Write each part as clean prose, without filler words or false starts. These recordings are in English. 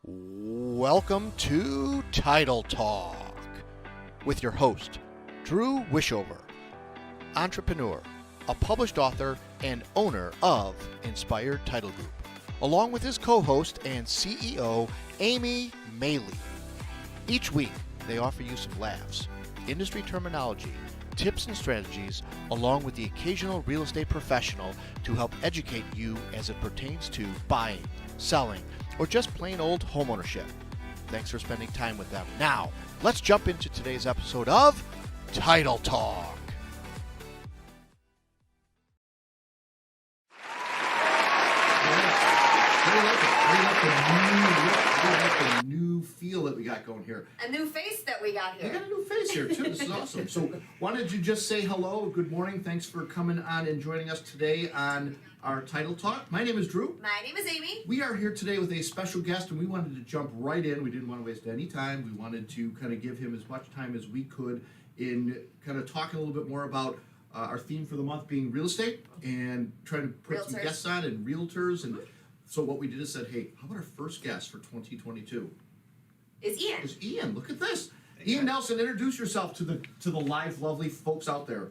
Welcome to Title Talk with your host, Drew Wishover, entrepreneur, a published author, and owner of Inspired Title Group, along with his co-host and CEO, Amy Maley. Each week, they offer you some laughs, industry terminology, tips and strategies, along with the occasional real estate professional to help educate you as it pertains to buying, selling, or just plain old homeownership. Thanks for spending time with them. Now, let's jump into today's episode of Title Talk. The new feel that we got going here. A new face that we got here. We got a new face here too. This is awesome. So why don't you just say hello, good morning, thanks for coming on and joining us today on our Title Talk. My name is Drew. My name is Amy. We are here today with a special guest, and we wanted to jump right in. We didn't want to waste any time. We wanted to kind of give him as much time as we could in kind of talking a little bit more about our theme for the month being real estate and trying to put some guests on and realtors. And so what we did is said, hey, how about our first guest for 2022? Is Ian. Is Ian. Look at this. Ian Nelson, introduce yourself to the live, lovely folks out there.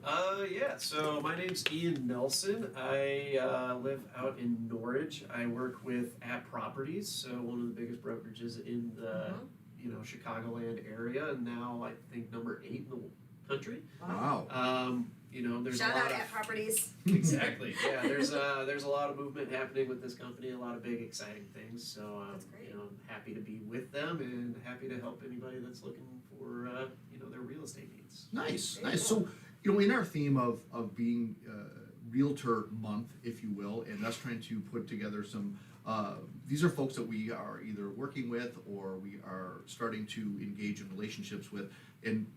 Yeah, so my name's Ian Nelson. I live out in Norwich. I work with At Properties, so one of the biggest brokerages in the Chicagoland area, and now I think number 8 in the country. Wow. There's Shout a lot out of At Properties. exactly. Yeah, there's a lot of movement happening with this company, a lot of big exciting things. So That's great. I'm happy to be with them and happy to help anybody that's looking for their real estate needs. Nice. So, in our theme of being Realtor Month, if you will, and us trying to put together some, these are folks that we are either working with or we are starting to engage in relationships with. And,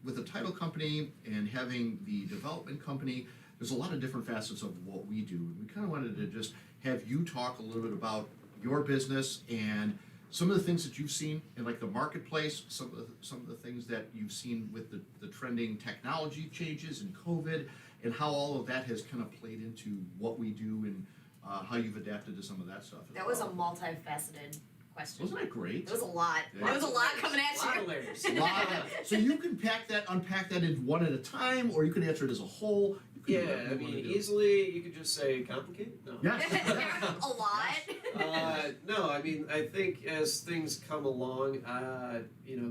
with a title company and having the development company, there's a lot of different facets of what we do. We kind of wanted to just have you talk a little bit about your business and some of the things that you've seen in like the marketplace, some of the things that you've seen with the trending technology changes and COVID, and how all of that has kind of played into what we do and how you've adapted to some of that stuff. That was a multifaceted question. Wasn't that great? It was a lot. Yeah. There was a lot coming at A lot you. of layers. So you can unpack that in one at a time, or you can answer it as a whole. You can do Yeah, whatever I you mean, wanna do. easily you could just say complicated. No. Yes. A lot. No, I mean, I think as things come along,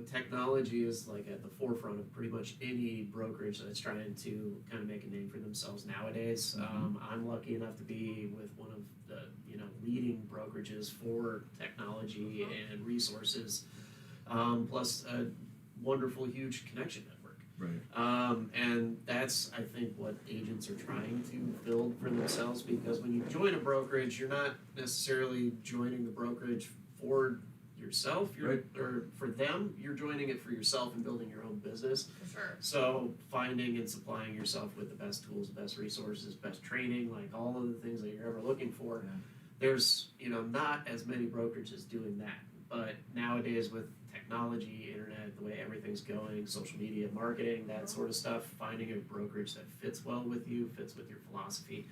technology is like at the forefront of pretty much any brokerage that's trying to kind of make a name for themselves nowadays. I'm lucky enough to be with one of the leading brokerages for technology and resources, plus a wonderful, huge connection network. Right. And that's, I think, what agents are trying to build for themselves, because when you join a brokerage, you're not necessarily joining the brokerage for yourself, or for them. You're joining it for yourself and building your own business. For sure. So finding and supplying yourself with the best tools, the best resources, best training, like all of the things that you're ever looking for. Yeah. There's, not as many brokerages doing that. But nowadays with technology, internet, the way everything's going, social media, marketing, that sort of stuff, finding a brokerage that fits well with you, fits with your philosophy,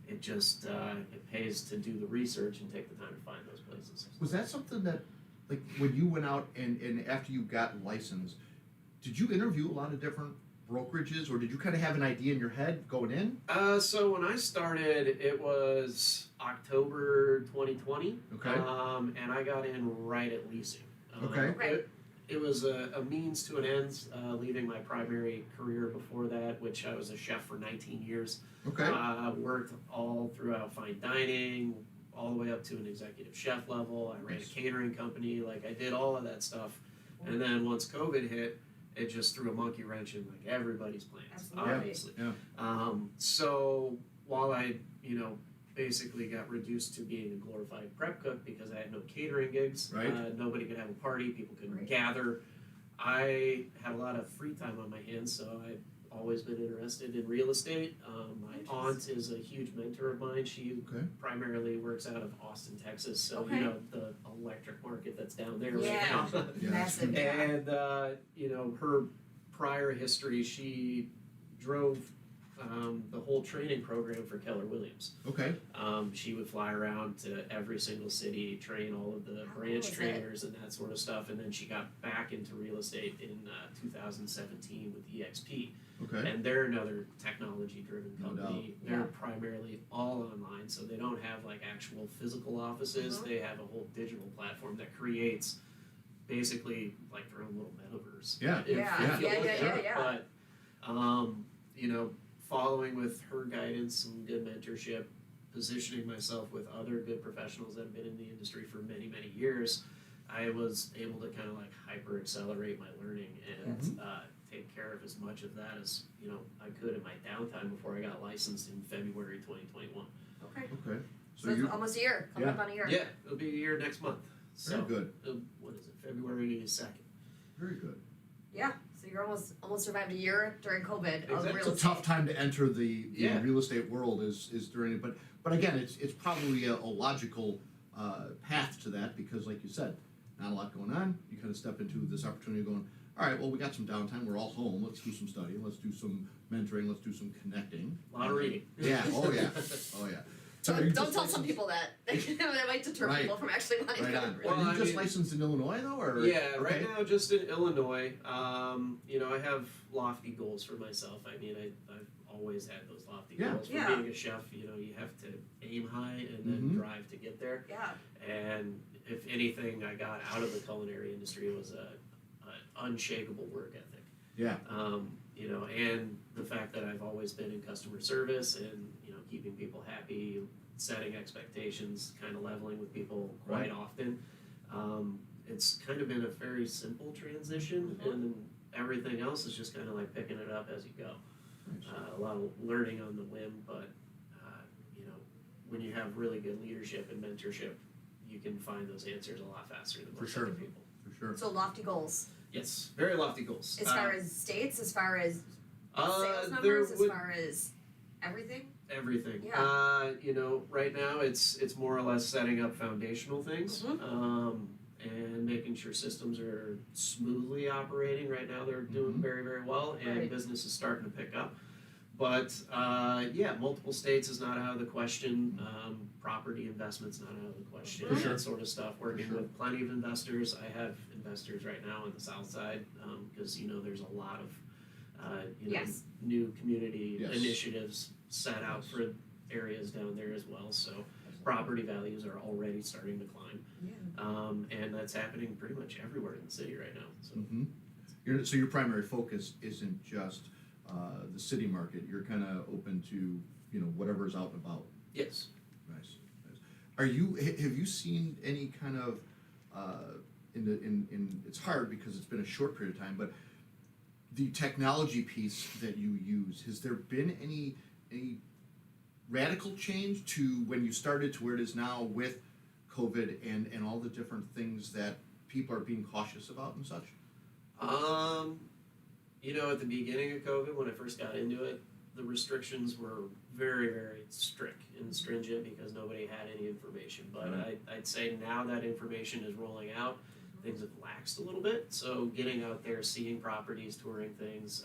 it just, it pays to do the research and take the time to find those places. Was that something that, like, when you went out and after you got licensed, did you interview a lot of different brokerages, or did you kind of have an idea in your head going in? So when I started, it was October 2020. Okay. And I got in right at leasing. Okay. Right. It was a means to an end, leaving my primary career before that, which I was a chef for 19 years. Okay. Worked all throughout fine dining, all the way up to an executive chef level. I ran a catering company. Like, I did all of that stuff. And then once COVID hit, it just threw a monkey wrench in like everybody's plans, Absolutely. obviously. Yeah. So while I, basically got reduced to being a glorified prep cook because I had no catering gigs, Right. nobody could have a party, people couldn't Right. gather. I had a lot of free time on my hands, so I've always been interested in real estate. My aunt is a huge mentor of mine. She Okay. primarily works out of Austin, Texas, so Okay. the electric market that's down there Yeah. right now. Yeah. Massive. And her prior history, she drove the whole training program for Keller Williams. Okay. She would fly around to every single city, train all of the How branch cool is trainers and that sort of stuff, and then she got back into real estate in 2017 with EXP. Okay. And they're another technology-driven No company. doubt. They're Yeah. primarily all online, so they don't have like actual physical offices. Mhm. They have a whole digital platform that creates basically like their own little metaverse. Yeah. If Yeah. you Yeah, look yeah, at yeah, it. yeah. But you know, following with her guidance, some good mentorship, positioning myself with other good professionals that have been in the industry for many, many years, I was able to kind of like hyper accelerate my learning and take care of as much of that as I could in my downtime before I got licensed in February 2021. Okay. Okay. So it's almost a year. Coming up on a year. Yeah, it'll be a year next month. Very So good. what is it? February 2nd. Very good. Yeah. So you're almost survived a year during COVID of Exactly. real It's a estate. tough time to enter the Yeah. real estate world is during it, but again, it's probably a logical path to that because, like you said, not a lot going on. You kind of step into this opportunity, going, all right, well, we got some downtime. We're all home. Let's do some studying. Let's do some mentoring. Let's do some connecting. A lot of reading. Yeah. Oh yeah. Oh yeah. So are you Don't just tell some licensed- people that. that might deter Right. people from actually wanting Right to. on. Well, Are I you just mean- licensed in Illinois though, or Yeah, right okay. now just in Illinois. I have lofty goals for myself. I mean, I've always had those lofty Yeah. goals. For Yeah. being a chef, you have to aim high and then Mhm. drive to get there. Yeah. And if anything I got out of the culinary industry was a unshakable work ethic. Yeah. And the fact that I've always been in customer service and, keeping people happy, setting expectations, kind of leveling with people quite often. It's kind of been a very simple transition, and then everything else is just kind of like picking it up as you go. Nice. A lot of learning on the whim, but when you have really good leadership and mentorship, you can find those answers a lot faster than For most sure. other people. For sure. So lofty goals. Yes, very lofty goals. As far as states, as far as sales there numbers, as would- far as everything. everything. Yeah. Right now it's more or less setting up foundational things, Mhm. and making sure systems are smoothly operating. Right now they're doing Mhm. very, very well, and Right. business is starting to pick up. But multiple states is not out of the question. Property investment's not out of the question. For sure. That sort of stuff. Working sure. with plenty of investors. I have investors right now on the south side because there's a lot of Yes. new community Yes. initiatives set out for areas down there as well. So property values are already starting to climb, Yeah. and that's happening pretty much everywhere in the city right now. So So your primary focus isn't just the city market. You're kind of open to whatever's out and about. yes. Nice. Have you seen any kind of in it's hard because it's been a short period of time, but the technology piece that you use, has there been any radical change to when you started to where it is now with COVID and all the different things that people are being cautious about and such? At the beginning of COVID, when I first got into it, the restrictions were very, very strict and stringent because nobody had any information. But I'd say now that information is rolling out, things have laxed a little bit. So getting out there, seeing properties, touring things,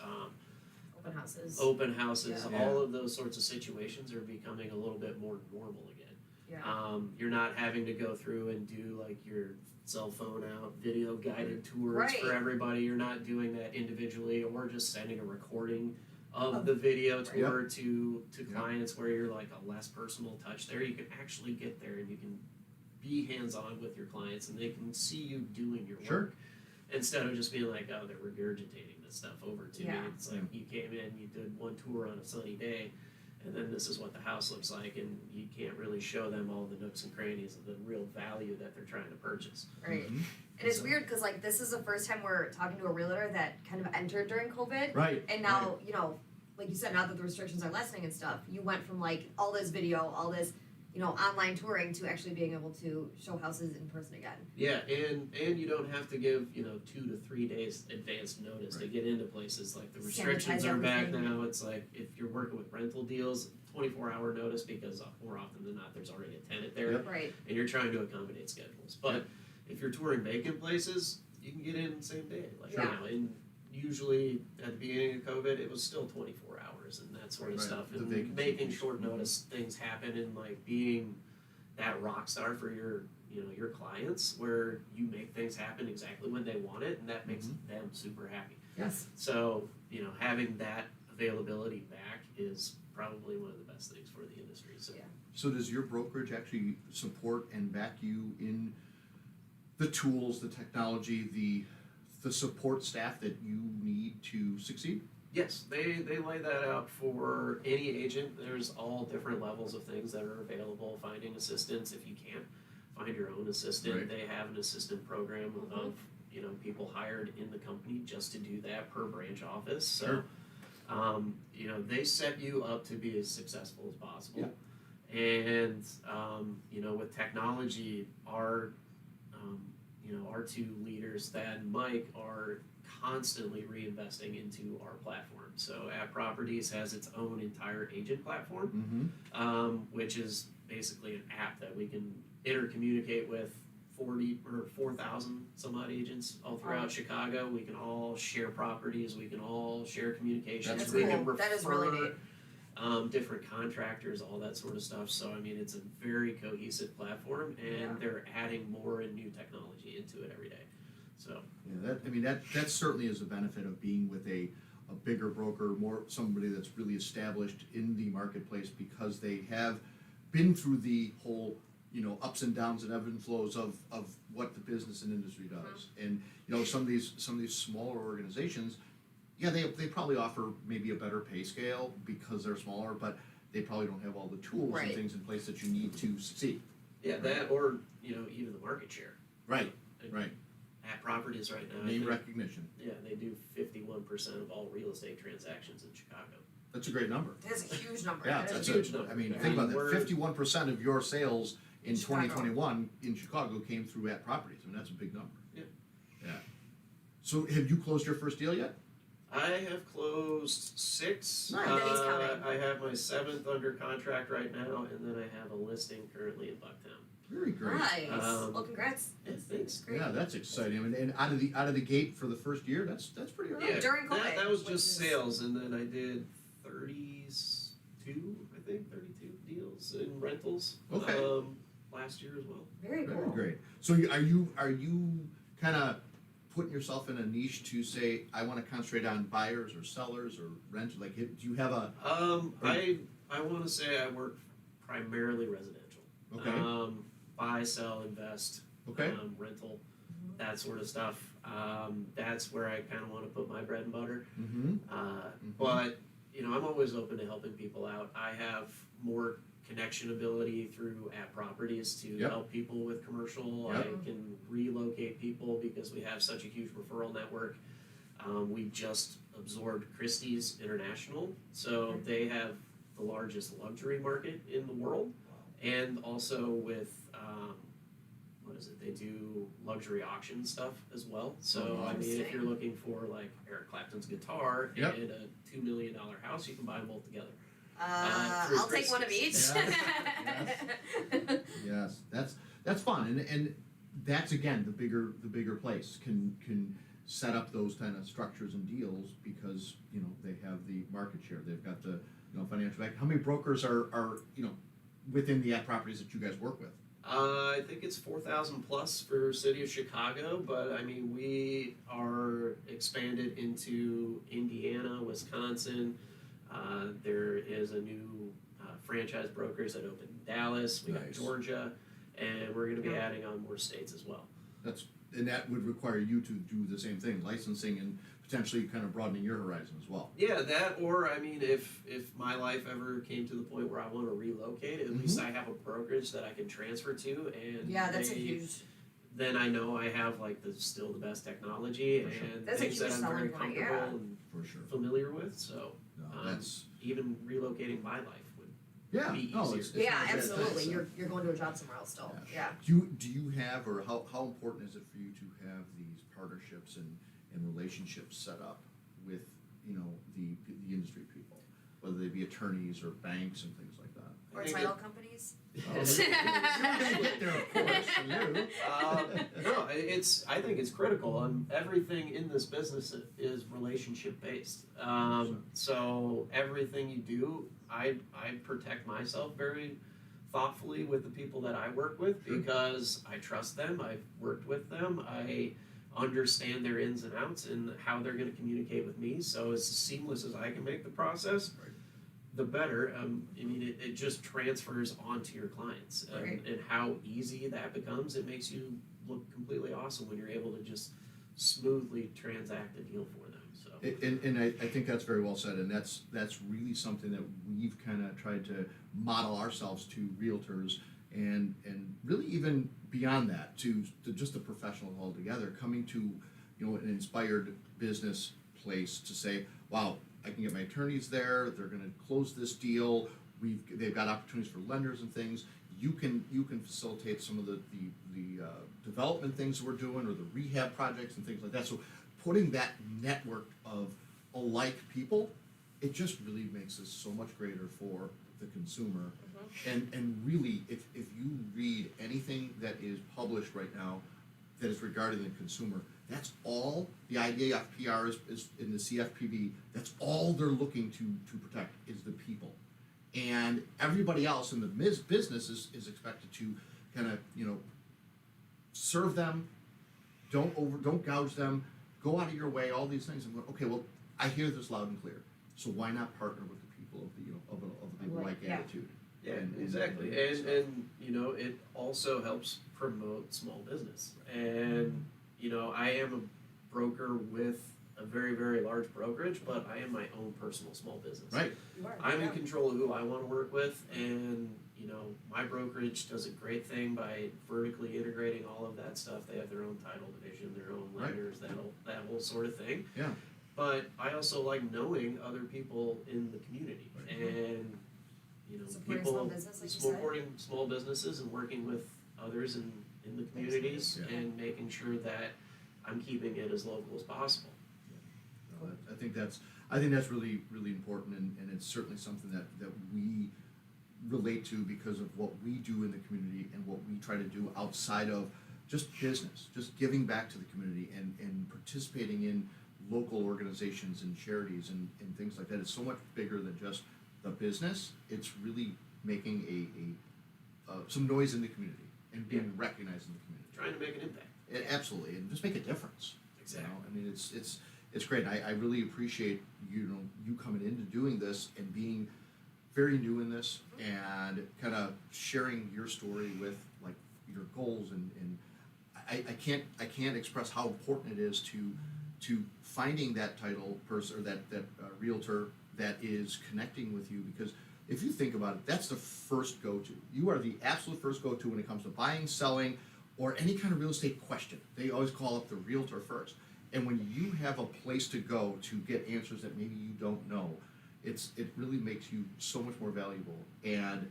Open houses. yeah. All of those sorts of situations are becoming a little bit more normal again. Yeah. You're not having to go through and do like your cell phone out video guided tours for Right. everybody. You're not doing that individually, or just sending a recording of the video tour to clients where you're like a less personal touch there. You can actually get there and you can be hands-on with your clients and they can see you doing your Sure. work instead of just being like, oh, they're regurgitating this stuff over to me. Yeah. It's like you came in, you did one tour on a sunny day, and then this is what the house looks like, and you can't really show them all the nooks and crannies of the real value that they're trying to purchase. Right. Mhm. And it's So- weird because this is the first time we're talking to a realtor that kind of entered during COVID. Right. And now, like you said, now that the restrictions are lessening and stuff, you went from all this video, all this, online touring to actually being able to show houses in person again. Yeah, and you don't have to give 2 to 3 days advance notice to Right. get into places. Like the restrictions Sanitize are back everything. now. It's like if you're working with rental deals, 24-hour notice because more often than not there's already a tenant there, Yep. Right. and you're trying to accommodate schedules. But if you're touring vacant places, you can get in same day. Like Sure. and usually at the beginning of COVID, it was still 24 hours and that sort of Right. stuff, The and vacancy making piece. short notice things happen, and like being that rock star for your clients, where you make things happen exactly when they want it, and that makes them super happy. Yes. So having that availability back is probably one of the best things for the industry. So Yeah. So does your brokerage actually support and back you in the tools, the technology, the support staff that you need to succeed? yes, they lay that out for any agent. There's all different levels of things that are available. Finding assistants if you can't find your own assistant. Right. They have an assistant program of people hired in the company just to do that per branch office. So Sure. they set you up to be as successful as possible. And with technology, our two leaders, Thad and Mike, are constantly reinvesting into our platform. So App Properties has its own entire agent platform, which is basically an app that we can intercommunicate with 4,000 some odd agents all throughout Wow. Chicago. We can all share properties. We can all share communications. That's we cool. can refer That is really neat. different contractors, all that sort of stuff. So I mean, it's a very cohesive platform, and Yeah. they're adding more and new technology into it every day. So Yeah, that certainly is a benefit of being with a bigger broker, somebody that's really established in the marketplace, because they have been through the whole ups and downs and ebb and flows of what the business and industry does. And some of these smaller organizations, yeah, they probably offer maybe a better pay scale because they're smaller, but they probably don't have all the tools and Right. things in place that you need to succeed. yeah, that or even the market share. Right. Like, Right. At Properties right now, I Name think, recognition. yeah, they do 51% of all real estate transactions in Chicago. That's a great number. That is a huge number. Yeah, That is that's huge a, number. I mean, Yeah. think about that. We're- 51% of your sales in Chicago. 2021 in Chicago came through at properties. I mean, that's a big number. Yeah. Yeah. So, have you closed your first deal yet? I have closed 6. Nice. That he's coming. I have my 7th under contract right now, and then I have a listing currently in Bucktown. Very great. Nice. Um, Well, congrats. Yeah, thanks. Great. Yeah, that's exciting. I mean, and out of the gate for the first year, that's pretty early. Yeah, During that COVID, was which just is- sales, and then I did 32 deals in rentals. Okay. Last year as well. Very Very cool. great. So, are you kind of putting yourself in a niche to say, I want to concentrate on buyers or sellers or rent? Like, do you have a I want to say I work primarily residential. okay? Buy, sell, invest, Okay. rental, that sort of stuff. That's where I kind of want to put my bread and butter. Mm-hmm. But I'm always open to helping people out. I have more connection ability through App Properties to Yep. help people with commercial. Yep. I can relocate people because we have such a huge referral network. We just absorbed Christie's International, so they have the largest luxury market in the world, and also with what is it? They do luxury auction stuff as well. So I mean, if Interesting. you're looking for like Eric Clapton's guitar Yep. and a $2 million house, you can buy them both together. I'll through take one of each. Christie's. Yes, that's fun, and that's again the bigger place can set up those kind of structures and deals because they have the market share, they've got the financial back. How many brokers are within the App Properties that you guys work with? I think it's 4,000 plus for City of Chicago, but I mean we are expanded into Indiana, Wisconsin. There is a new franchise brokers that opened in Dallas. We got Nice. Georgia, and we're going to be adding on more states as well. And that would require you to do the same thing, licensing and potentially kind of broadening your horizon as well. Yeah, that or I mean, if my life ever came to the point where I want to relocate, at least I have a brokerage that I can transfer to, and Yeah, that's a they- huge. Then I know I have like still the best technology For sure. and That's a things that huge I'm very selling point, comfortable yeah. and For sure. familiar with. So No, Um, that's even relocating my life would. yeah. be No, easier. it's Yeah, not bad. absolutely. That's, You're going to a job somewhere else still. Yeah. Do you have, or how important is it for you to have these partnerships and relationships set up with the industry people, whether they be attorneys or banks and things like that? Or I think title companies. Oh You're gonna get there, of course. Hello. No, I think it's critical, and everything in this business is relationship based. So everything you do, I protect myself very thoughtfully with the people that I work with Sure. because I trust them. I've worked with them. I understand their ins and outs and how they're going to communicate with me. So as seamless as I can make the process, Right. the better. I mean, it just transfers onto your clients, Right. and how easy that becomes. It makes you look completely awesome when you're able to just smoothly transact a deal for them. So And I think that's very well said, and that's really something that we've kind of tried to model ourselves to realtors, and really even beyond that to just the professionals altogether, coming to an inspired business place to say, wow, I can get my attorneys there, they're going to close this deal, they've got opportunities for lenders and things. You can facilitate some of the development things we're doing, or the rehab projects and things like that. So putting that network of alike people, it just really makes us so much greater for the consumer. And really, if you read anything that is published right now that is regarding the consumer, that's all the IDFPR is in the CFPB. That's all they're looking to protect is the people, and everybody else in the business is expected to kind of serve them, don't gouge them, go out of your way, all these things. And okay, well, I hear this loud and clear. So why not partner with the people of the of the like Yeah. attitude? yeah, And exactly. And it also helps promote small business. And I am a broker with a very, very large brokerage, but I am my own personal small business. Right. You are, I'm in yeah. control of who I want to work with, and my brokerage does a great thing by vertically integrating all of that stuff. They have their own title division, their own Right. lenders, that whole sort of thing. Yeah. But I also like knowing other people in the community, Right. and Supporting people small business, like you said. supporting small businesses and working with others in the communities, Yeah. and making sure that I'm keeping it as local as possible. No, I think that's really, really important, and it's certainly something that we relate to because of what we do in the community and what we try to do outside of just business, just giving back to the community and participating in local organizations and charities and things like that. It's so much bigger than just the business. It's really making some noise in the community and being recognized in the community. Trying to make an impact. Absolutely, and just make a difference. Exactly. I mean, it's great. I really appreciate you coming into doing this and being very new in this and kind of sharing your story with like your goals, and I can't express how important it is to finding that title person or that realtor that is connecting with you, because if you think about it, that's the first go-to. You are the absolute first go-to when it comes to buying, selling, or any kind of real estate question. They always call up the realtor first. And when you have a place to go to get answers that maybe you don't know, it really makes you so much more valuable, and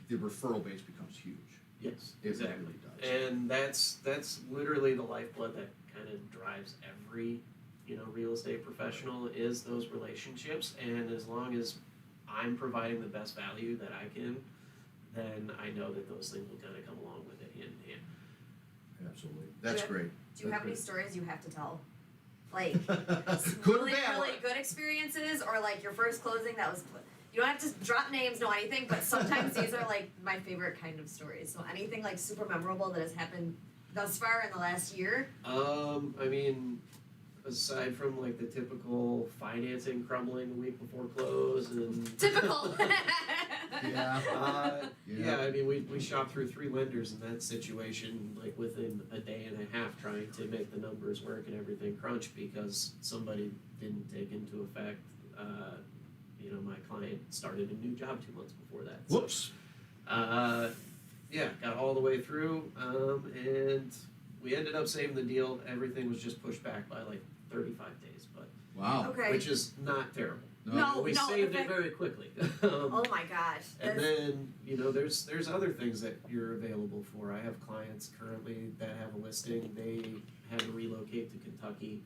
the referral base becomes huge. Yes, It exactly. really does. And that's literally the lifeblood that kind of drives every real estate professional, is those relationships. And as long as I'm providing the best value that I can, then I know that those things will kind of come along with it hand in hand. Absolutely. That's Yeah. great. Do you have any stories you have to tell? Like Good or really, bad? really good experiences, or like your first closing that was. You don't have to drop names, no anything, but sometimes these are like my favorite kind of stories. So anything like super memorable that has happened thus far in the last year. I mean, aside from like the typical financing crumbling the week before close and Typical. Yeah. yeah, I mean, we shopped through 3 lenders in that situation, like within a day and a half, trying to make the numbers work and everything crunch because somebody didn't take into effect. My client started a new job 2 months before that. So, Whoops. yeah, got all the way through, and we ended up saving the deal. Everything was just pushed back by like 35 days, but Wow. Okay. which is not terrible. No, we no, saved in it fact- very quickly. Oh my gosh. And That's- then, there's other things that you're available for. I have clients currently that have a listing. They had to relocate to Kentucky.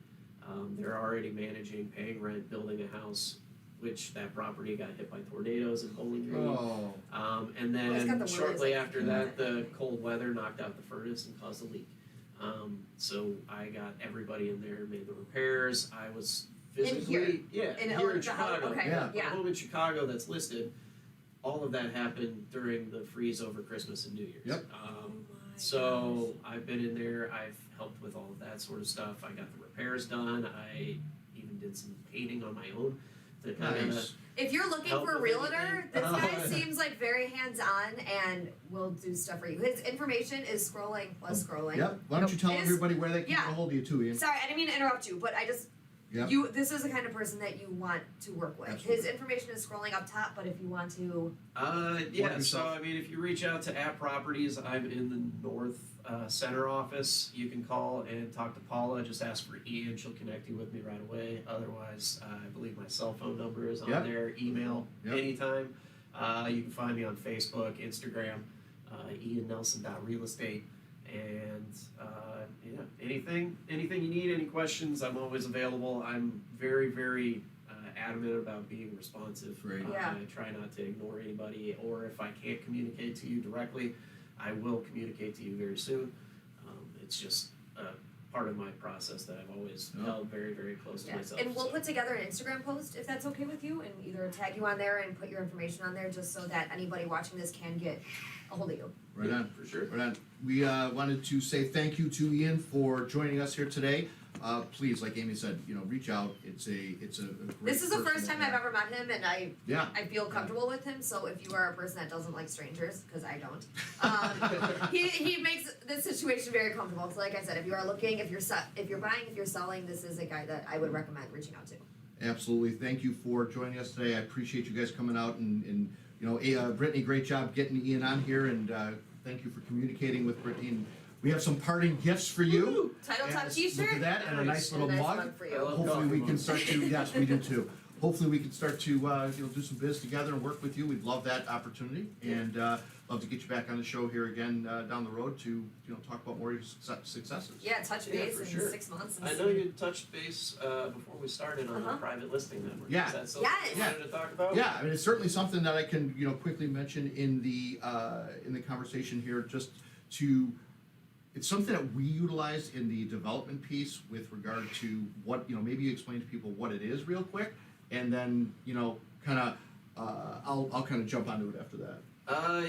They're already managing, paying rent, building a house which that property got hit by tornadoes in Bowling Green. Oh, And Well, it's got then the shortly willows, after like, that, the cold weather knocked out the furnace and caused a leak. So I got everybody in there, made the repairs. I was physically, here? in the house? Chicago. Okay, Yeah. The home in Chicago that's listed. All of that happened during the freeze over Christmas and New Year's. Yep. So I've been in there. I've helped with all of that sort of stuff. I got the repairs done. I even did some painting on my own to kind of. nice. If you're looking Help for a with realtor, anything? this guy seems like very hands-on and will do stuff for you. His information is scrolling plus scrolling. Yep, why don't you tell His- everybody where they can yeah. get a hold of you too, Ian? Sorry, I didn't mean to interrupt you, but I just Yep. this is the kind of person that you want to work with. Absolutely. His information is scrolling up top, but if you want to Yeah. yourself. So I mean, if you reach out to App Properties, I'm in the North Center office. You can call and talk to Paula. Just ask for Ian. She'll connect you with me right away. Otherwise, I believe my cell phone number is on Yep. there. Email Yep. anytime. You can find me on Facebook, Instagram, IanNelson.realestate, and yeah, anything you need, any questions, I'm always available. I'm very, very adamant about being responsive. Great. Yeah. I try not to ignore anybody, or if I can't communicate to you directly, I will communicate to you very soon. It's just part of my process that I've always Yeah. held very, very close to myself. and we'll so. put together an Instagram post if that's okay with you, and either tag you on there and put your information on there just so that anybody watching this can get a hold of you. Right on. For sure. Right on. We wanted to say thank you to Ian for joining us here today. Please, like Amy said, reach out. It's a great This is the person first to time I've have. ever met him, and I Yeah. feel comfortable with him. So if you are a person that doesn't like strangers, because I don't, he makes this situation very comfortable. So like I said, if you are looking, if you're buying, if you're selling, this is a guy that I would recommend reaching out to. Absolutely. Thank you for joining us today. I appreciate you guys coming out and Brittany, great job getting Ian on here, and thank you for communicating with Brittany. And we have some parting gifts for you. Woo! Title top Yes, T-shirt. Look at that, and a nice And a little nice mug. mug for I you. love Hopefully coffee we can mugs. start to, yes, we do too. Hopefully we can start to, do some biz together and work with you. We'd love that opportunity, and love to get you back on the show here again down the road to, talk about more of your successes. Yeah, touch Yeah, base for in sure. 6 months. And I see. know you touched base before we started on the Uh-huh. private listing network. Yeah. Is that something you Yes. wanted to talk about? Yeah, I mean, it's certainly something that I can, quickly mention in the conversation here, just to, it's something that we utilize in the development piece with regard to what, maybe you explain to people what it is real quick, and then, I'll kind of jump onto it after that.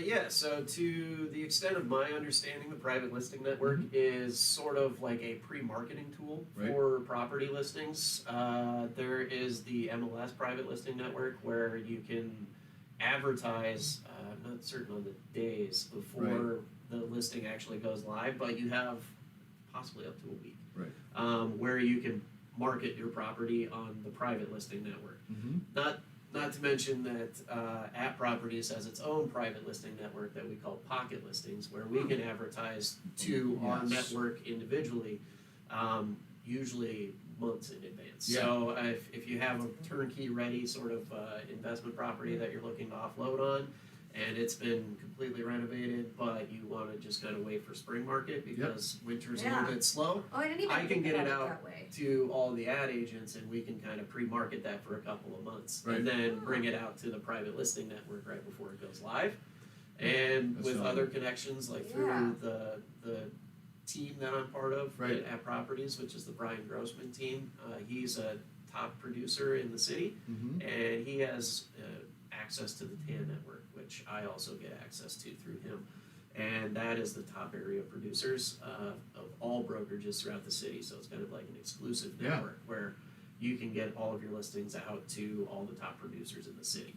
Yeah, so to the extent of my understanding, the private listing network is sort of like a pre-marketing tool Right. for property listings. There is the MLS private listing network where you can advertise, I'm not certain on the days before the listing actually goes live, but you have possibly up to a week. Right. Where you can market your property on the private listing network. Mm-hmm. Not to mention that App Properties has its own private listing network that we call Pocket Listings, where we can advertise to our Yes. network individually, usually months in advance. Yeah. So if you have a turnkey ready sort of investment property that you're looking to offload on, and it's been completely renovated, but you want to just kind of wait for spring market because winter's a Yeah. little bit slow, Oh, I didn't even I can think get about it it out that way. to all the ad agents, and we can kind of pre-market that for a couple of months, Right. and then bring it out to the private listing network right before it goes live. And That's with awesome. other connections, like Yeah. through the team that I'm part of Right. at Properties, which is the Brian Grossman team. He's a top producer in the city, Mm-hmm. and he has access to the TAN network, which I also get access to through him. And that is the top area of producers of all brokerages throughout the city. So it's kind of like an exclusive Yeah. network where you can get all of your listings out to all the top producers in the city.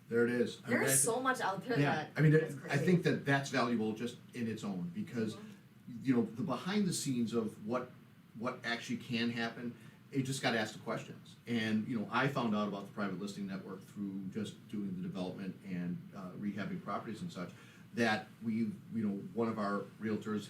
There it is. I mean, There's that's- so much out there Yeah, that I mean, that's I crazy. think that's valuable just in its own, because, the behind the scenes of what actually can happen, you just gotta ask the questions. And, I found out about the private listing network through just doing the development and rehabbing properties and such, that one of our realtors,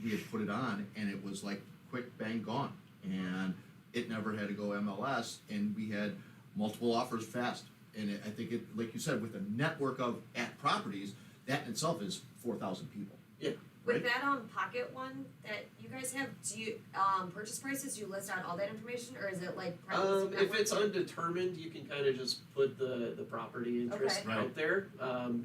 we had put it on, and it was like quick, bang, gone. And it never had to go MLS, and we had multiple offers fast. And I think like you said, with a network of App Properties, that in itself is 4,000 people. Yeah. With right? that pocket one that you guys have, do you purchase prices? Do you list out all that information, or is it like If it's undetermined, you can kind of just put the property interest Okay. Right. out there.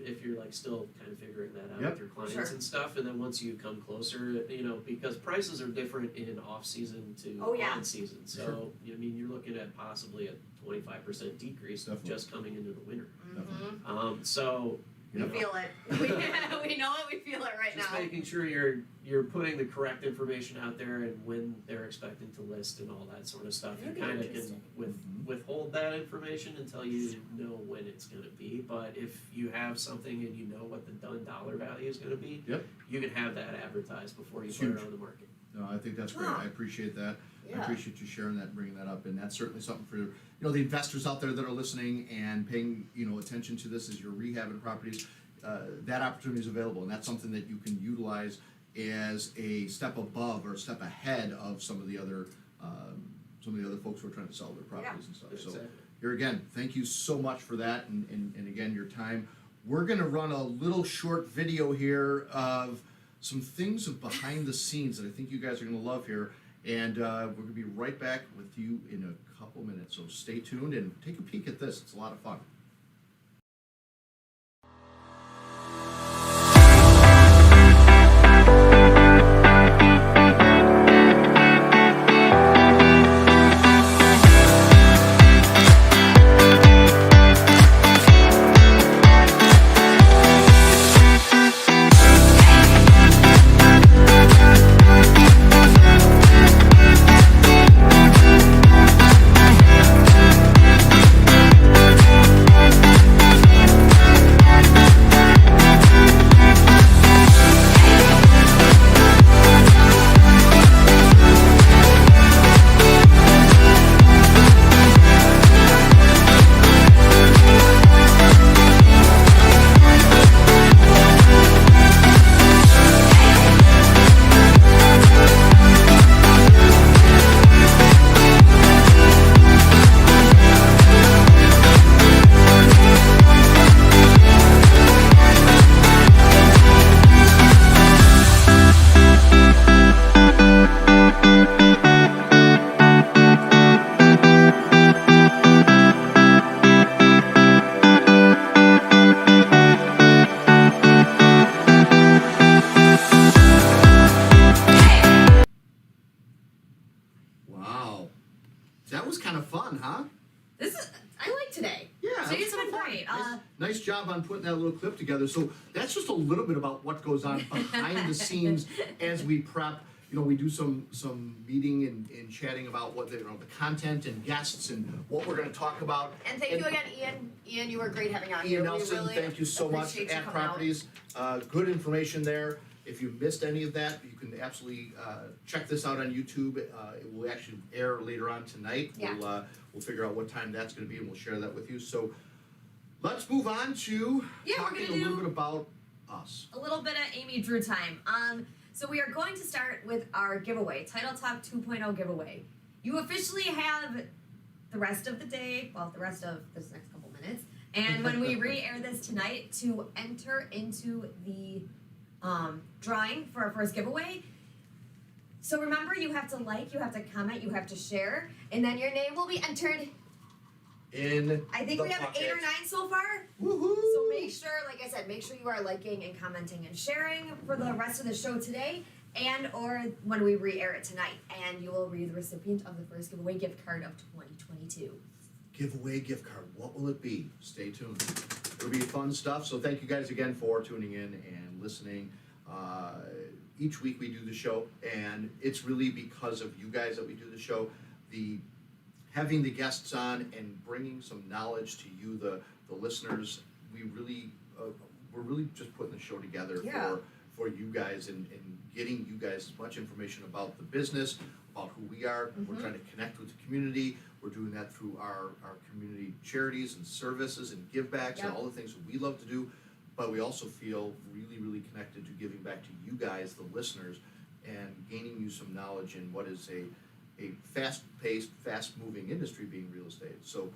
If you're like still kind of figuring that out Yep. with your clients Sure. and stuff, and then once you come closer, because prices are different in off season to Oh, yeah. on season. So Sure. you're looking at possibly a 25% decrease Definitely. just coming into the winter. Mm-hmm. So We feel it. We know it. We feel it right just now. making sure you're putting the correct information out there and when they're expecting to list and all that sort of stuff. That'd You be kind of interesting. can withhold that information until you know when it's going to be. But if you have something and you know what the done dollar value is going to be, Yep. you can have that advertised before you It's put huge. it on the market. No, I think that's great. Huh. I appreciate that. I Yeah. appreciate you sharing that and bringing that up, and that's certainly something for the investors out there that are listening and paying attention to this as you're rehabbing properties. That opportunity is available, and that's something that you can utilize as a step above or a step ahead of some of the other folks who are trying to sell their properties and stuff. So Exactly. here again, thank you so much for that, and again your time. We're gonna run a little short video here of some things of behind the scenes that I think you guys are gonna love here. And we're gonna be right back with you in a couple minutes, so stay tuned and take a peek at this. It's a lot of fun. Wow, that was kind of fun, huh? I like today. Yeah, that Today's was kinda been fun. great. Nice job on putting that little clip together. So that's just a little bit about what goes on behind the scenes as we prep. We do some meeting and chatting about what the content and guests and what we're going to talk about. And thank you again, Ian. Ian, you were great having on Ian here. Nelson, we really thank you so much appreciate you at coming out. Properties. Good information there. If you missed any of that, you can absolutely check this out on YouTube. It will actually air later on tonight. Yeah. We'll figure out what time that's going to be, and we'll share that with you. So let's move on to Yeah, we're talking a gonna little do- bit about us. A little bit of Amy Drew time. So we are going to start with our giveaway, Title Talk 2.0 giveaway. You officially have the rest of the day, well, the rest of this next couple minutes, and when we re-air this tonight to enter into the drawing for our first giveaway. So remember, you have to like, you have to comment, you have to share, and then your name will be entered. In I think the we have bucket. 8 or 9 so far. Woohoo! So make sure, like I said, make sure you are liking and commenting and sharing for the rest of the show today and or when we re-air it tonight. And you will be the recipient of the first giveaway gift card of 2022. Giveaway gift card. What will it be? Stay tuned. It'll be fun stuff. So thank you guys again for tuning in and listening. Each week we do the show, and it's really because of you guys that we do the show. Having the guests on and bringing some knowledge to you, the listeners. We're really just putting the show together Yeah. for you guys and getting you guys as much information about the business, about who we are. We're trying to connect with the community. We're doing that through our community charities and services and givebacks and Yep. all the things that we love to do. But we also feel really, really connected to giving back to you guys, the listeners, and gaining you some knowledge in what is a fast-paced, fast-moving industry being real estate. So,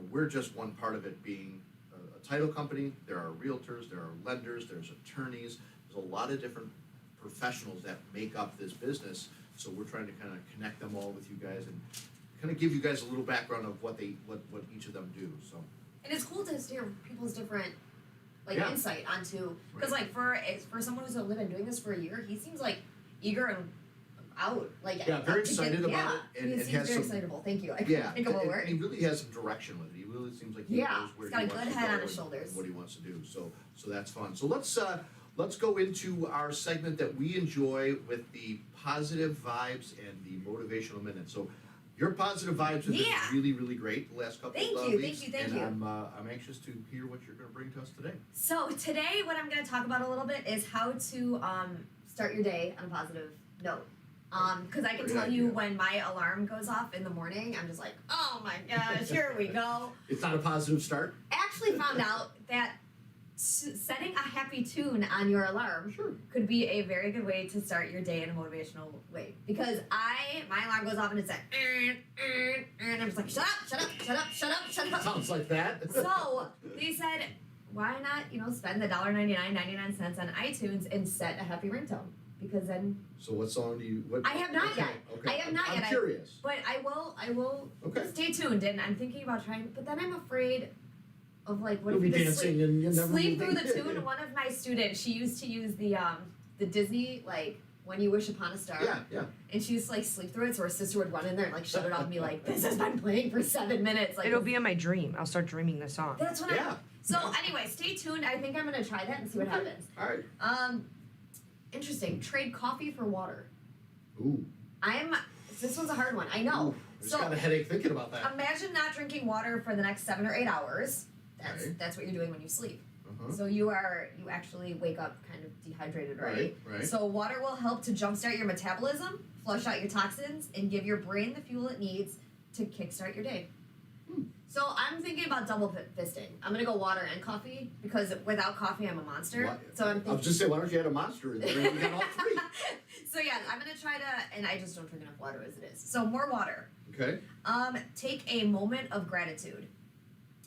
we're just one part of it being a title company. There are realtors, there are lenders, there's attorneys. There's a lot of different professionals that make up this business. So we're trying to kind of connect them all with you guys and kind of give you guys a little background of what each of them do. So And it's cool to hear people's different Yeah. insight onto because Right. for someone who's been doing this for a year, he seems like eager and out Yeah, very excited about it, and he it seems has very some- excitable. Thank you. I yeah, can't think of a and word. he really has some direction with it. He really seems like he Yeah, knows where he's got he a wants good to head go on his and shoulders. what he wants to do. So that's fun. So let's go into our segment that we enjoy with the positive vibes and the motivational minute. So your positive vibes have Yeah. been really, really great the last couple Thank of you, weeks, thank you, thank and you. I'm anxious to hear what you're going to bring to us today. So today, what I'm going to talk about a little bit is how to start your day on a positive note. Because I can Great tell you idea. when my alarm goes off in the morning, I'm just like, oh my gosh, here we go. It's not a positive start. Actually found out that setting a happy tune on your alarm Sure. could be a very good way to start your day in a motivational way. Because my alarm goes off and it's like, and I'm just like, shut up, shut up, shut up, shut up, shut up. Sounds like that. So they said, why not, spend the $1.99 on iTunes and set a happy ringtone? Because then, So what song do you? What, I have not okay, yet. Okay. I have not I'm yet. curious. but I will Okay. stay tuned. And I'm thinking about trying, but then I'm afraid of what You'll if be we just dancing and you'll never sleep be through the dancing. tune. One of my students, she used to use the Disney When You Wish Upon a Star. Yeah. And she used to sleep through it, so her sister would run in there and shut it off and be like, "This has been playing for 7 minutes." It'll be in my dream. I'll start dreaming the song. That's what Yeah. So anyway, stay tuned. I think I'm gonna try that and see what Okay. happens. All right. Interesting. Trade coffee for water. Ooh. This one's a hard one. I know. Ooh, I just So got a headache thinking about that. imagine not drinking water for the next 7 or 8 hours. Right. That's what you're doing when you sleep. Uh-huh. So you actually wake up kind of dehydrated, right? Right. So water will help to jumpstart your metabolism, flush out your toxins, and give your brain the fuel it needs to kickstart your day. Hmm. So I'm thinking about double fisting. I'm gonna go water and coffee because without coffee I'm a monster. Why- So I'm I was thinking. just saying, why don't you add a monster in there? And we got all three. So yeah, I'm gonna try to, and I just don't drink enough water as it is. So more water. Okay. Take a moment of gratitude.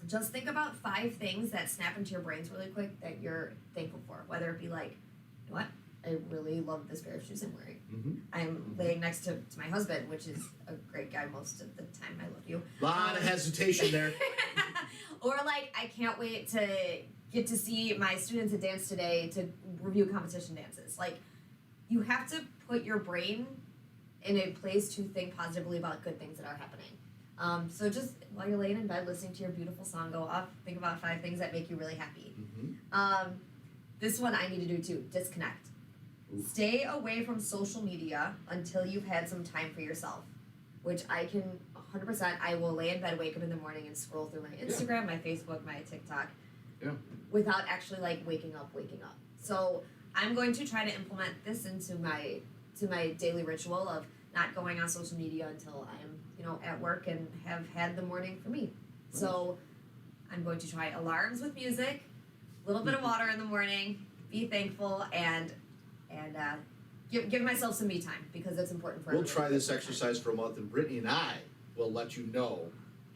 Just think about 5 things that snap into your brains really quick that you're thankful for. Whether it be like, you know what? I really love this pair of shoes I'm wearing. Mm-hmm. I'm laying next to my husband, which is a great guy most of the time. I love you. Lot of hesitation there. Or like, I can't wait to get to see my students at dance today to review competition dances. Like, you have to put your brain in a place to think positively about good things that are happening. So just while you're laying in bed listening to your beautiful song go off, think about 5 things that make you really happy. Mm-hmm. This one I need to do too. Disconnect. Ooh. Stay away from social media until you've had some time for yourself, which I can 100%. I will lay in bed, wake up in the morning, and scroll through my Instagram, my Facebook, my TikTok, Yeah. without actually waking up. So I'm going to try to implement this into my daily ritual of not going on social media until I'm at work and have had the morning for me. So I'm going to try alarms with music, a little bit of water in the morning, be thankful, and give myself some me time because it's important for We'll everyone try to this take time. exercise for a month, and Brittany and I will let you know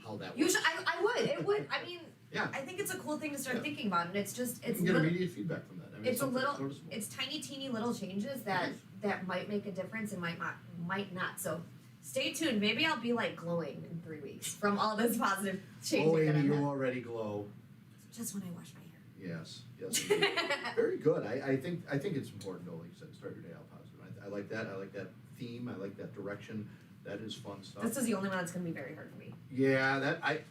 how that works. You should, I would. It would. I mean, Yeah. I think it's a cool thing to start Yeah. thinking about, and it's just You it's can get little, immediate feedback from that. I mean, it's a something that's little- noticeable. it's tiny, teeny little changes that might make a difference and might not. So stay tuned. Maybe I'll be like glowing in 3 weeks from all this positive changing Oh, that Amy, I've you had. already glow. Just when I wash my hair. Yes. Indeed. Very good. I think it's important to, like you said, start your day out positive. I like that. I like that theme. I like that direction. That is fun stuff. This is the only one that's gonna be very hard for me. Yeah, that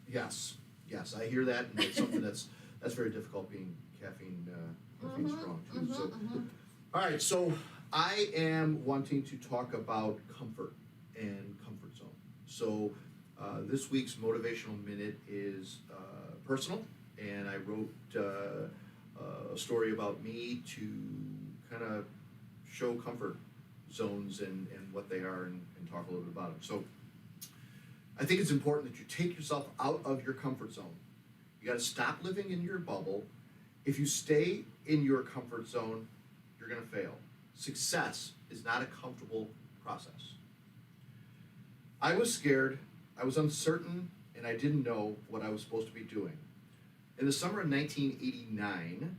yes, I hear that, and it's something that's very difficult being caffeine strong too. So, all right, so I am wanting to talk about comfort and comfort zone. So this week's motivational minute is personal, and I wrote a story about me to kind of show comfort zones and what they are and talk a little bit about them. So I think it's important that you take yourself out of your comfort zone. You got to stop living in your bubble. If you stay in your comfort zone, you're going to fail. Success is not a comfortable process. I was scared, I was uncertain, and I didn't know what I was supposed to be doing. In the summer of 1989,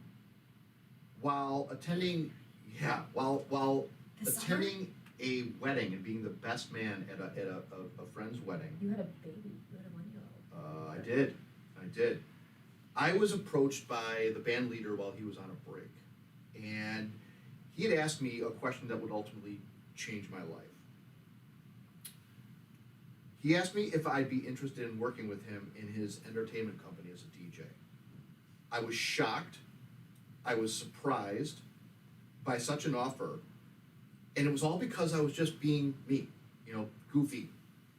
while attending Yeah, while This summer? attending a wedding and being the best man at a friend's wedding, You had a baby. You had a 1-year-old. I did. I was approached by the band leader while he was on a break, and he had asked me a question that would ultimately change my life. He asked me if I'd be interested in working with him in his entertainment company as a DJ. I was shocked. I was surprised by such an offer, and it was all because I was just being me, goofy,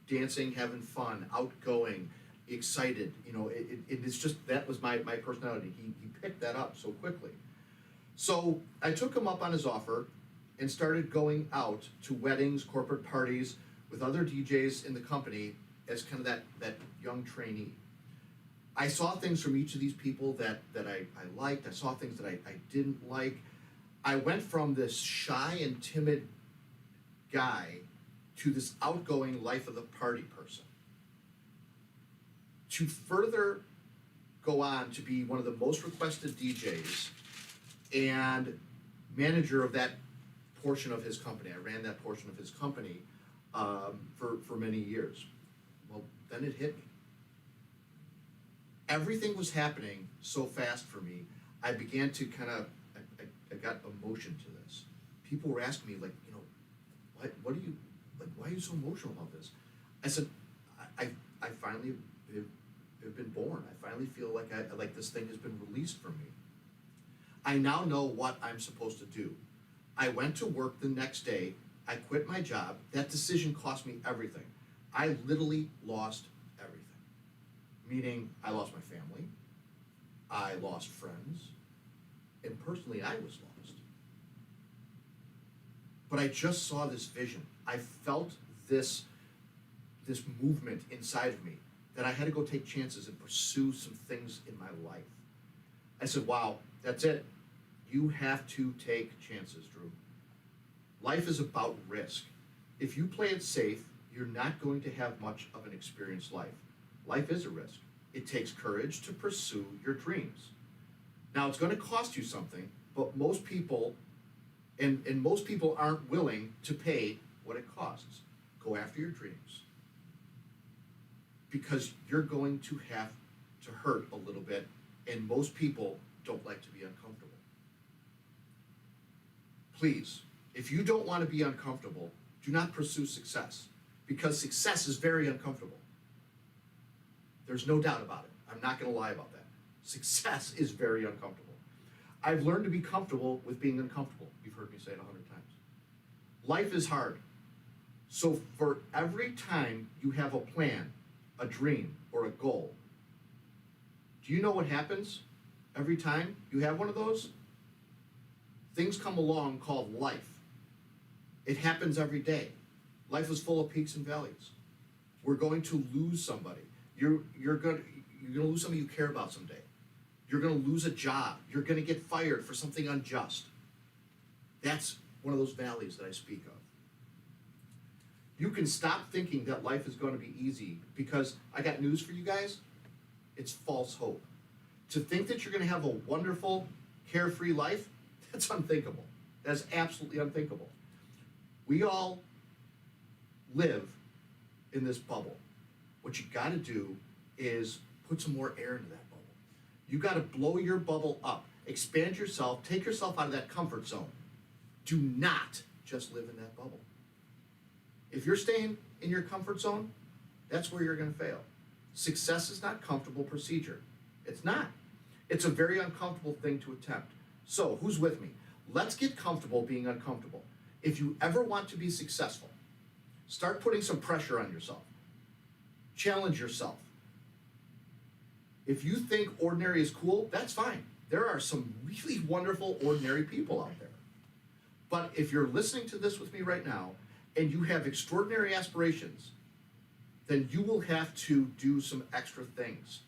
dancing, having fun, outgoing, excited. It's just that was my personality. He picked that up so quickly. So I took him up on his offer and started going out to weddings, corporate parties with other DJs in the company as kind of that young trainee. I saw things from each of these people that I liked. I saw things that I didn't like. I went from this shy and timid guy to this outgoing life of the party person. To further go on to be one of the most requested DJs and manager of that portion of his company. I ran that portion of his company for many years. Well, then it hit me. Everything was happening so fast for me. I began to I got emotion to this. People were asking me what are you, why are you so emotional about this? I said, I finally have been born. I finally feel like this thing has been released from me. I now know what I'm supposed to do. I went to work the next day. I quit my job. That decision cost me everything. I literally lost everything. Meaning, I lost my family, I lost friends, and personally, I was lost. But I just saw this vision. I felt this movement inside of me that I had to go take chances and pursue some things in my life. I said, wow, that's it. You have to take chances, Drew. Life is about risk. If you play it safe, you're not going to have much of an experienced life. Life is a risk. It takes courage to pursue your dreams. Now, it's going to cost you something, but most people, and most people aren't willing to pay what it costs. Go after your dreams. Because you're going to have to hurt a little bit, and most people don't like to be uncomfortable. Please, if you don't want to be uncomfortable, do not pursue success, because success is very uncomfortable. There's no doubt about it. I'm not going to lie about that. Success is very uncomfortable. I've learned to be comfortable with being uncomfortable. You've heard me say it 100 times. Life is hard. So for every time you have a plan, a dream, or a goal, do you know what happens every time you have one of those? Things come along called life. It happens every day. Life is full of peaks and valleys. We're going to lose somebody. You're going to lose somebody you care about someday. You're going to lose a job. You're going to get fired for something unjust. That's one of those valleys that I speak of. You can stop thinking that life is going to be easy, because I got news for you guys. It's false hope. To think that you're going to have a wonderful, carefree life, that's unthinkable. That's absolutely unthinkable. We all live in this bubble. What you got to do is put some more air into that bubble. You got to blow your bubble up, expand yourself, take yourself out of that comfort zone. Do not just live in that bubble. If you're staying in your comfort zone, that's where you're going to fail. Success is not comfortable procedure. It's not. It's a very uncomfortable thing to attempt. So, who's with me? Let's get comfortable being uncomfortable. If you ever want to be successful, start putting some pressure on yourself. Challenge yourself. If you think ordinary is cool, that's fine. There are some really wonderful ordinary people out there. But if you're listening to this with me right now and you have extraordinary aspirations, then you will have to do some extra things.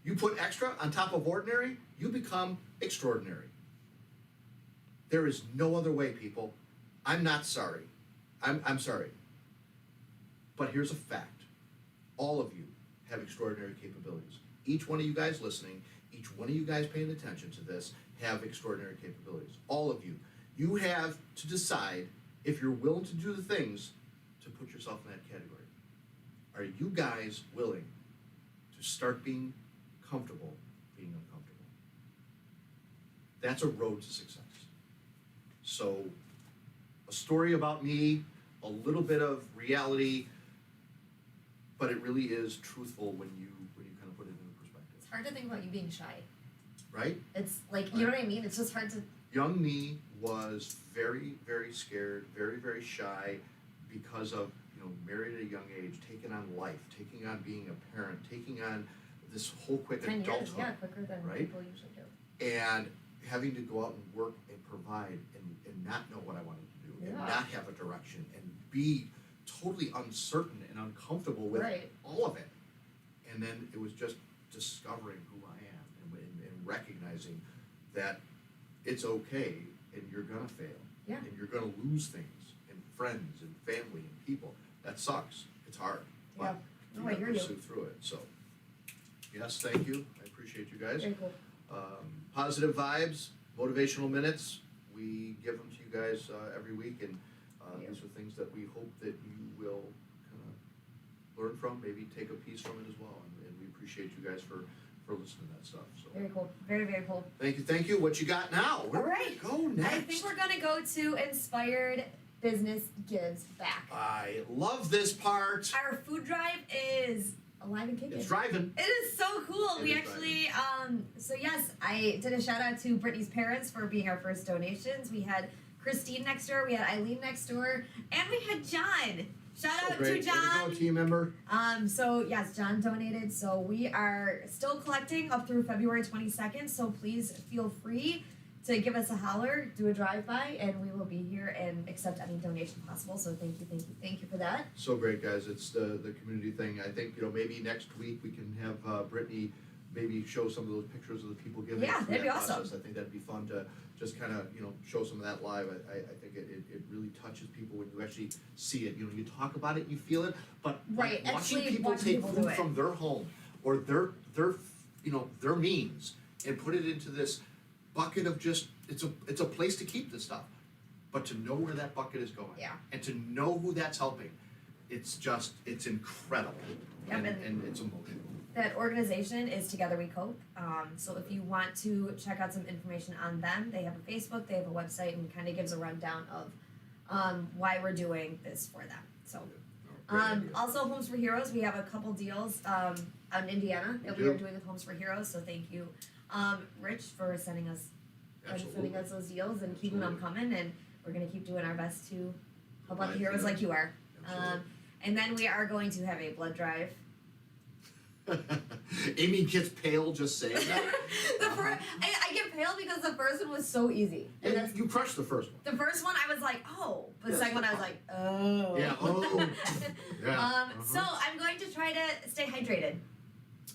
You put extra on top of ordinary, you become extraordinary. There is no other way, people. I'm not sorry. I'm sorry. But here's a fact. All of you have extraordinary capabilities. Each one of you guys listening, each one of you guys paying attention to this have extraordinary capabilities. All of you. You have to decide if you're willing to do the things to put yourself in that category. Are you guys willing to start being comfortable being uncomfortable? That's a road to success. So, a story about me, a little bit of reality, but it really is truthful when you kind of put it into perspective, It's hard to think about you being shy. right? It's like, you know what I mean? It's just hard to. Young me was very, very scared, very, very shy because of, married at a young age, taking on life, taking on being a parent, taking on this whole quick 10 adulthood. years, yeah, quicker than right? people usually do. And having to go out and work and provide and not know what I wanted to do and Yeah. not have a direction and be totally uncertain and uncomfortable with Right. all of it. And then it was just discovering who I am and recognizing that it's okay and you're gonna fail. Yeah. And you're gonna lose things and friends and family and people. That sucks. It's hard. Yeah. But No, you I gotta hear you. pursue through it. So yes, thank you. I appreciate you guys. Very cool. Positive vibes, motivational minutes. We give them to you guys every week, and Yeah. these are things that we hope that you will kind of learn from, maybe take a piece from it as well. And we appreciate you guys for listening to that stuff. So Very cool. Very, very cool. thank you. What you got now? Where All right. do we go next? I think we're gonna go to Inspired Business Gives Back. I love this part. Our food drive is alive and kicking. It's driving. It is so cool. It We is actually, so yes, I did a shout out to Brittany's parents for being our first donations. We had Christine next door, we had Eileen next door, and we had John. Shout So out great. to Way to John. go, team member. So yes, John donated. So we are still collecting up through February 22nd. So please feel free to give us a holler, do a drive-by, and we will be here and accept any donation possible. So thank you for that. So great, guys. It's the community thing. I think, maybe next week we can have Brittany maybe show some of those pictures of the people giving. Yeah, through that'd be that awesome. process. I think that'd be fun to just kind of, show some of that live. I think it really touches people when you actually see it. You talk about it, you feel it, but Right, watching actually people watching take people do food it. from their home or their means and put it into this bucket of just, it's a place to keep this stuff. But to know where that bucket is going. Yeah. And to know who that's helping, it's incredible. Yep, And it's emotional. That organization is Together We Cope. So if you want to check out some information on them, they have a Facebook, they have a website, and kind of gives a rundown of why we're doing this for them. So Great idea. also Homes for Heroes, we have a couple deals out in Indiana that We we are do. doing with Homes for Heroes. So thank you, Rich, for sending us Absolutely. those deals and keeping them coming. And we're gonna keep doing our best to help out Provide the for heroes them. like you are. Absolutely. And then we are going to have a blood drive. Amy gets pale just saying that. I get pale because the first one was so easy. And Yeah, that's, you crushed the first one. the first one I was like, oh. But the Yes. second one I was like, oh. Yeah, oh. Yeah. So I'm going to try to stay hydrated.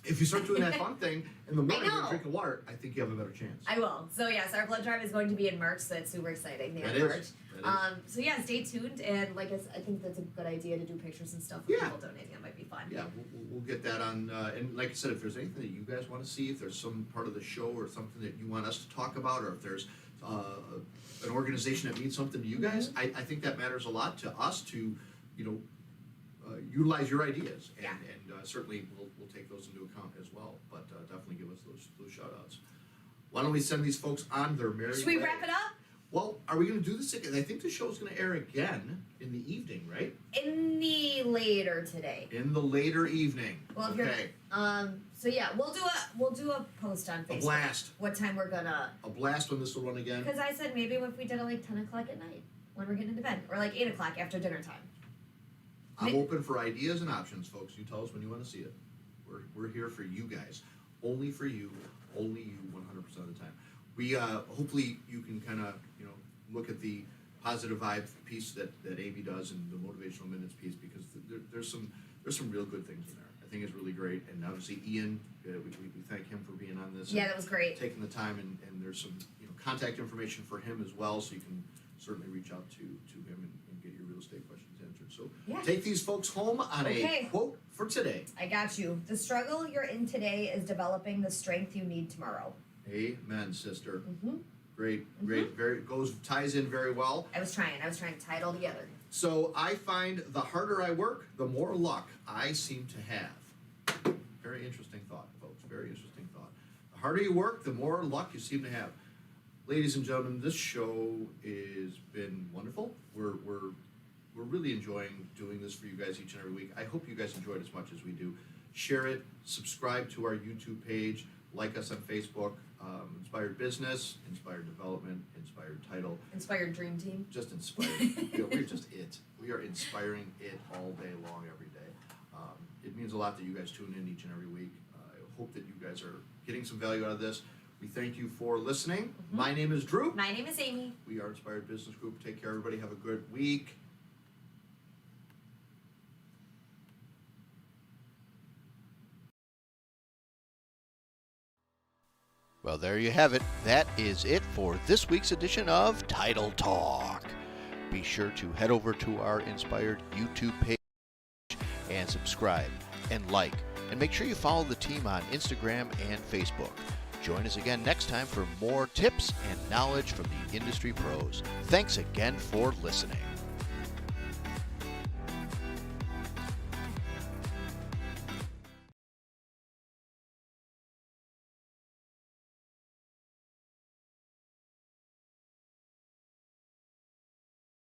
If you start doing that fun thing in the morning know. and drinking water, I think you have a better chance. I will. So yes, our blood drive is going to be in March, so that's super exciting. The That end of is. March. That is. So yeah, stay tuned, and like I think that's a good idea to do pictures and stuff with Yeah. people donating. It might be fun. Yeah, we'll get that on, and like I said, if there's anything that you guys want to see, if there's some part of the show or something that you want us to talk about, or if there's an organization that means something to you guys, Mm-hmm. I think that matters a lot to us to, utilize your ideas. And, Yeah. and certainly we'll take those into account as well, but definitely give us those shout outs. Why don't we send these folks on their merry Should we way? wrap it up? Well, are we gonna do this again? I think the show's gonna air again in the evening, right? In the later today. In the later evening. Well, if you're- Okay, So yeah, we'll do a post on Facebook. a blast. What time we're gonna? A blast when this will run again. Because I said maybe if we did it like 10 o'clock at night when we're getting into bed, or like 8 o'clock after dinner time. I'm open for ideas and options, folks. You tell us when you want to see it. We're here for you guys. Only for you. Only you 100% of the time. We hopefully you can kind of look at the positive vibe piece that Amy does and the motivational minutes piece, because there's some real good things in there. I think it's really great, and obviously Ian, we thank him for being on this. Yeah, and that was great. taking the time, and there's some contact information for him as well, so you can certainly reach out to him and get your real estate questions answered. So Yeah. take these folks home on Okay. a quote for today. I got you. The struggle you're in today is developing the strength you need tomorrow. Amen, sister. Mm-hmm. Great, very ties in very well. I was trying to tie it all together. So I find the harder I work, the more luck I seem to have. Very interesting thought, folks. Very interesting thought. The harder you work, the more luck you seem to have. Ladies and gentlemen, this show has been wonderful. We're really enjoying doing this for you guys each and every week. I hope you guys enjoy it as much as we do. Share it, subscribe to our YouTube page, like us on Facebook. Inspired Business, Inspired Development, Inspired Title. Inspired Dream Team. Just inspired. We're just it. We are inspiring it all day long, every day. It means a lot that you guys tune in each and every week. I hope that you guys are getting some value out of this. We thank you for listening. My name is Drew. My name is Amy. We are Inspired Business Group. Take care, everybody. Have a good week. Well, there you have it. That is it for this week's edition of Title Talk. Be sure to head over to our Inspired YouTube page and subscribe and like. And make sure you follow the team on Instagram and Facebook. Join us again next time for more tips and knowledge from the industry pros. Thanks again for listening.